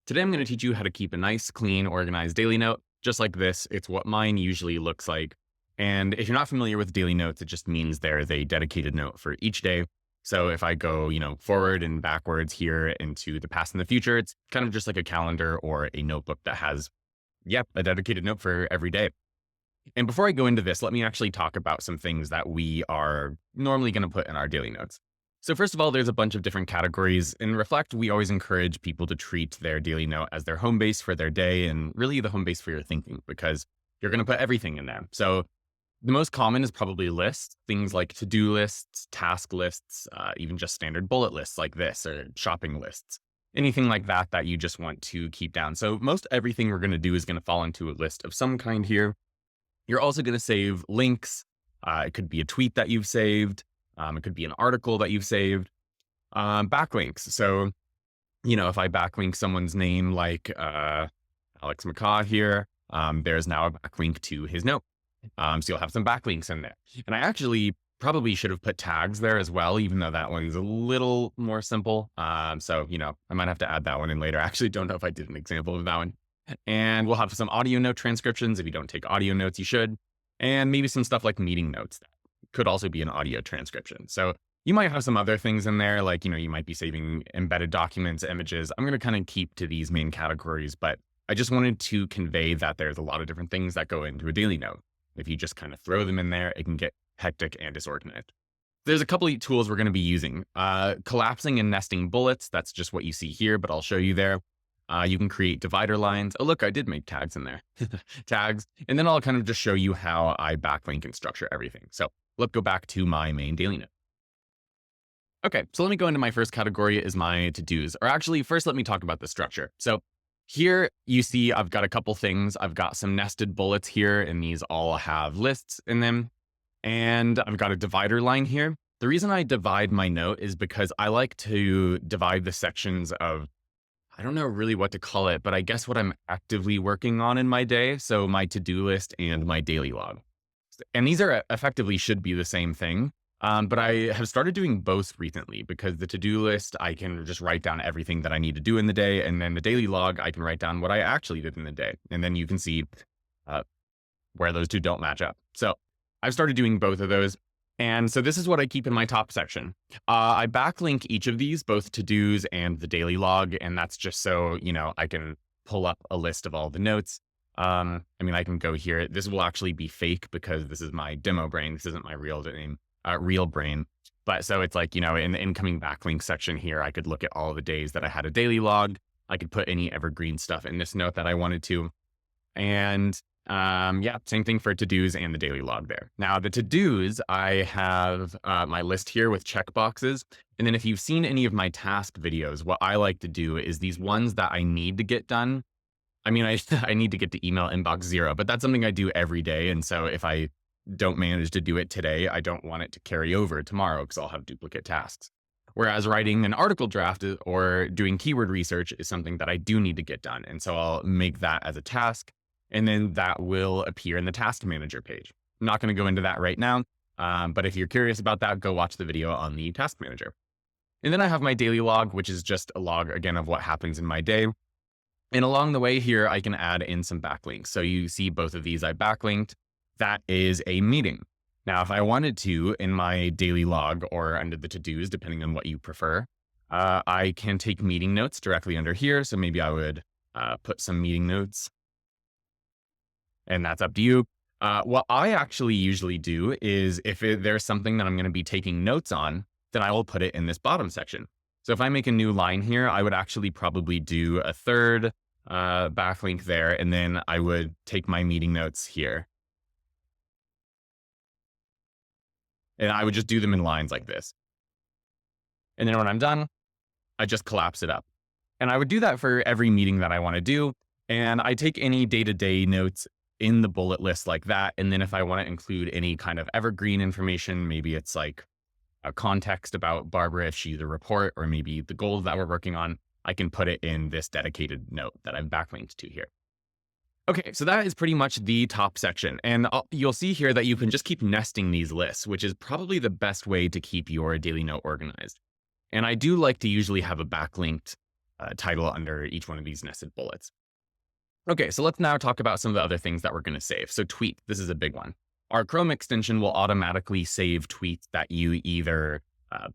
Today I'm going to teach you how to keep a nice, clean, organized daily note, just like this. It's what mine usually looks like. And if you're not familiar with daily notes, it just means there's a dedicated note for each day. So if I go, forward and backwards here into the past and the future, it's kind of just like a calendar or a notebook that has, a dedicated note for every day. And before I go into this, let me actually talk about some things that we are normally going to put in our daily notes. So first of all, there's a bunch of different categories. In Reflect, we always encourage people to treat their daily note as their home base for their day and really the home base for your thinking because you're going to put everything in there. So the most common is probably lists, things like to-do lists, task lists, even just standard bullet lists like this or shopping lists, anything like that that you just want to keep down. So most everything we're going to do is going to fall into a list of some kind here. You're also going to save links. It could be a tweet that you've saved. It could be an article that you've saved. Backlinks. So, if I backlink someone's name like Alex McCaw here, there's now a backlink to his note. So you'll have some backlinks in there. And I actually probably should have put tags there as well, even though that one's a little more simple. So, I might have to add that one in later. I actually don't know if I did an example of that one. And we'll have some audio note transcriptions. If you don't take audio notes, you should. And maybe some stuff like meeting notes that could also be an audio transcription. So you might have some other things in there, like, you might be saving embedded documents, images. I'm going to kind of keep to these main categories, but I just wanted to convey that there's a lot of different things that go into a daily note. If you just kind of throw them in there, it can get hectic and disorganized. There's a couple of tools we're going to be using. Collapsing and nesting bullets. That's just what you see here, but I'll show you there. You can create divider lines. Oh, look, I did make tags in there. Tags. And then I'll kind of just show you how I backlink and structure everything. So let's go back to my main daily note. Okay, so let me go into my first category is my to-dos. Or actually, first, let me talk about the structure. So here you see I've got a couple things. I've got some nested bullets here, and these all have lists in them. And I've got a divider line here. The reason I divide my note is because I like to divide the sections of, I don't know really what to call it, but I guess what I'm actively working on in my day. So my to-do list and my daily log. And these are effectively should be the same thing. But I have started doing both recently because the to-do list, I can just write down everything that I need to do in the day. And then the daily log, I can write down what I actually did in the day. And then you can see where those two don't match up. So I've started doing both of those. And so this is what I keep in my top section. I backlink each of these, both to-dos and the daily log. And that's just so, I can pull up a list of all the notes. I can go here. This will actually be fake because this is my demo brain. This isn't my real name, real brain. But so it's like, in the incoming backlink section here, I could look at all the days that I had a daily log. I could put any evergreen stuff in this note that I wanted to. And same thing for to-dos and the daily log there. Now the to-dos, I have my list here with check boxes. And then if you've seen any of my task videos, what I like to do is these ones that I need to get done. I need to get to email inbox 0, but that's something I do every day. And so if I don't manage to do it today, I don't want it to carry over tomorrow because I'll have duplicate tasks. Whereas writing an article draft or doing keyword research is something that I do need to get done. And so I'll make that as a task. And then that will appear in the task manager page. I'm not going to go into that right now. But if you're curious about that, go watch the video on the task manager. And then I have my daily log, which is just a log again of what happens in my day. And along the way here, I can add in some backlinks. So you see both of these I backlinked. That is a meeting. Now, if I wanted to in my daily log or under the to-dos, depending on what you prefer, I can take meeting notes directly under here. So maybe I would put some meeting notes. And that's up to you. What I actually usually do is if there's something that I'm going to be taking notes on, then I will put it in this bottom section. So if I make a new line here, I would actually probably do a third backlink there. And then I would take my meeting notes here. And I would just do them in lines like this. And then when I'm done, I just collapse it up. And I would do that for every meeting that I want to do. And I take any day-to-day notes in the bullet list like that. And then if I want to include any kind of evergreen information, maybe it's like a context about Barbara if she's a report, or maybe the goals that we're working on, I can put it in this dedicated note that I've backlinked to here. Okay, so that is pretty much the top section. And you'll see here that you can just keep nesting these lists, which is probably the best way to keep your daily note organized. And I do like to usually have a backlinked title under each one of these nested bullets. Okay, so let's now talk about some of the other things that we're going to save. So tweet, this is a big one. Our Chrome extension will automatically save tweets that you either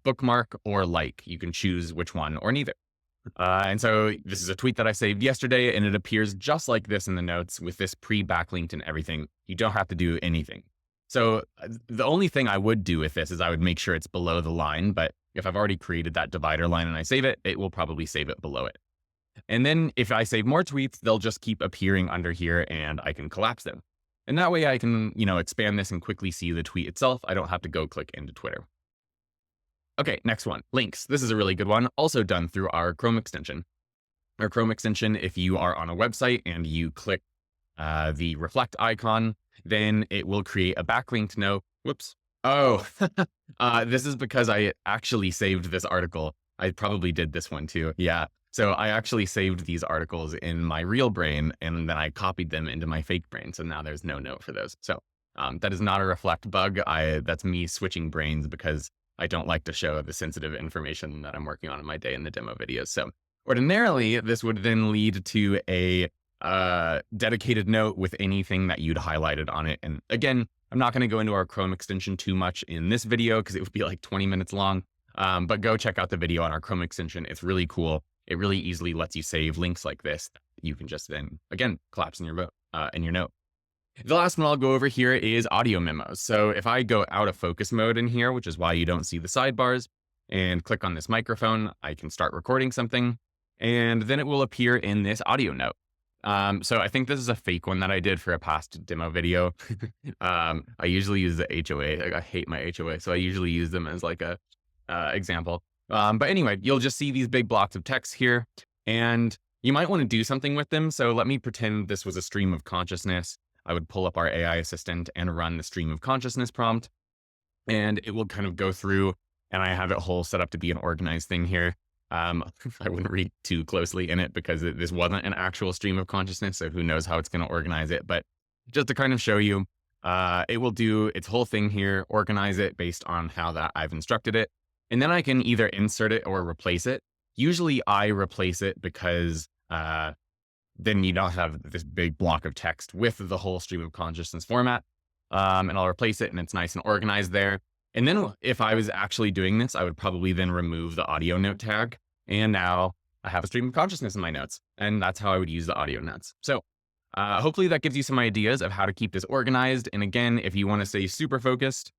bookmark or like. You can choose which one or neither. And so this is a tweet that I saved yesterday, and it appears just like this in the notes with this pre-backlinked and everything. You don't have to do anything. So the only thing I would do with this is I would make sure it's below the line. But if I've already created that divider line and I save it, it will probably save it below it. And then if I save more tweets, they'll just keep appearing under here and I can collapse them. And that way I can, expand this and quickly see the tweet itself. I don't have to go click into Twitter. Okay, next one, links. This is a really good one, also done through our Chrome extension. Our Chrome extension, if you are on a website and you click the reflect icon, then it will create a backlinked note. Whoops. Oh, this is because I actually saved this article. I probably did this one too. Yeah. So I actually saved these articles in my real brain and then I copied them into my fake brain. So now there's no note for those. So that is not a reflect bug. That's me switching brains because I don't like to show the sensitive information that I'm working on in my day in the demo videos. So ordinarily, this would then lead to a dedicated note with anything that you'd highlighted on it. And again, I'm not going to go into our Chrome extension too much in this video because it would be like 20 minutes long. But go check out the video on our Chrome extension. It's really cool. It really easily lets you save links like this. You can just then, again, collapse in your note. The last one I'll go over here is audio memos. So if I go out of focus mode in here, which is why you don't see the sidebars, and click on this microphone, I can start recording something, and then it will appear in this audio note. So I think this is a fake one that I did for a past demo video. I usually use the HOA. I hate my HOA, so I usually use them as like a example. But anyway, you'll just see these big blocks of text here, and you might want to do something with them. So let me pretend this was a stream of consciousness. I would pull up our AI assistant and run the stream of consciousness prompt, and it will kind of go through, and I have it whole set up to be an organized thing here. I wouldn't read too closely in it because this wasn't an actual stream of consciousness. So who knows how it's going to organize it, but just to kind of show you, it will do its whole thing here, organize it based on how that I've instructed it. And then I can either insert it or replace it. Usually I replace it because then you don't have this big block of text with the whole stream of consciousness format. And I'll replace it and it's nice and organized there. And then if I was actually doing this, I would probably then remove the audio note tag. And now I have a stream of consciousness in my notes. And that's how I would use the audio notes. So hopefully that gives you some ideas of how to keep this organized. And again, if you want to stay super focused,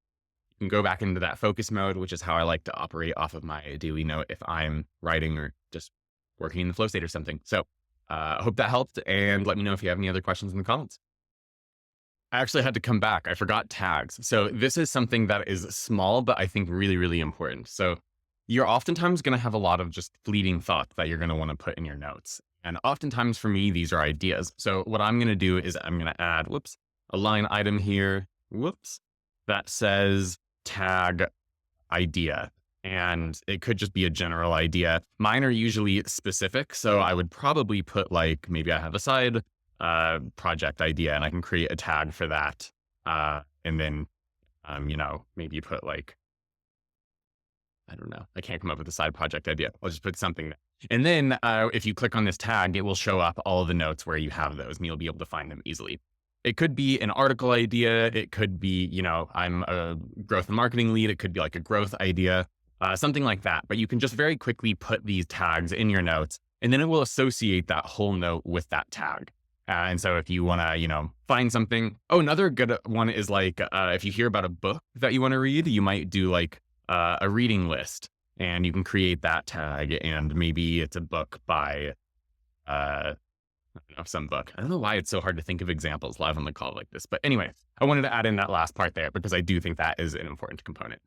you can go back into that focus mode, which is how I like to operate off of my daily note if I'm writing or just working in the flow state or something. So I hope that helped, and let me know if you have any other questions in the comments. I actually had to come back. I forgot tags. So this is something that is small, but I think really, really important. So you're oftentimes going to have a lot of just fleeting thoughts that you're going to want to put in your notes. And oftentimes for me, these are ideas. So what I'm going to do is I'm going to add, a line item here, that says tag idea. And it could just be a general idea. Mine are usually specific. So I would probably put like, maybe I have a side project idea and I can create a tag for that. And then, maybe you put like, I don't know, I can't come up with a side project idea. I'll just put something there. And then if you click on this tag, it will show up all of the notes where you have those and you'll be able to find them easily. It could be an article idea. It could be, I'm a growth and marketing lead. It could be like a growth idea, something like that. But you can just very quickly put these tags in your notes and then it will associate that whole note with that tag. And so if you want to, find something. Oh, another good one is like, if you hear about a book that you want to read, you might do like a reading list and you can create that tag. And maybe it's a book by, some book. I don't know why it's so hard to think of examples live on the call like this. But anyway, I wanted to add in that last part there because I do think that is an important component.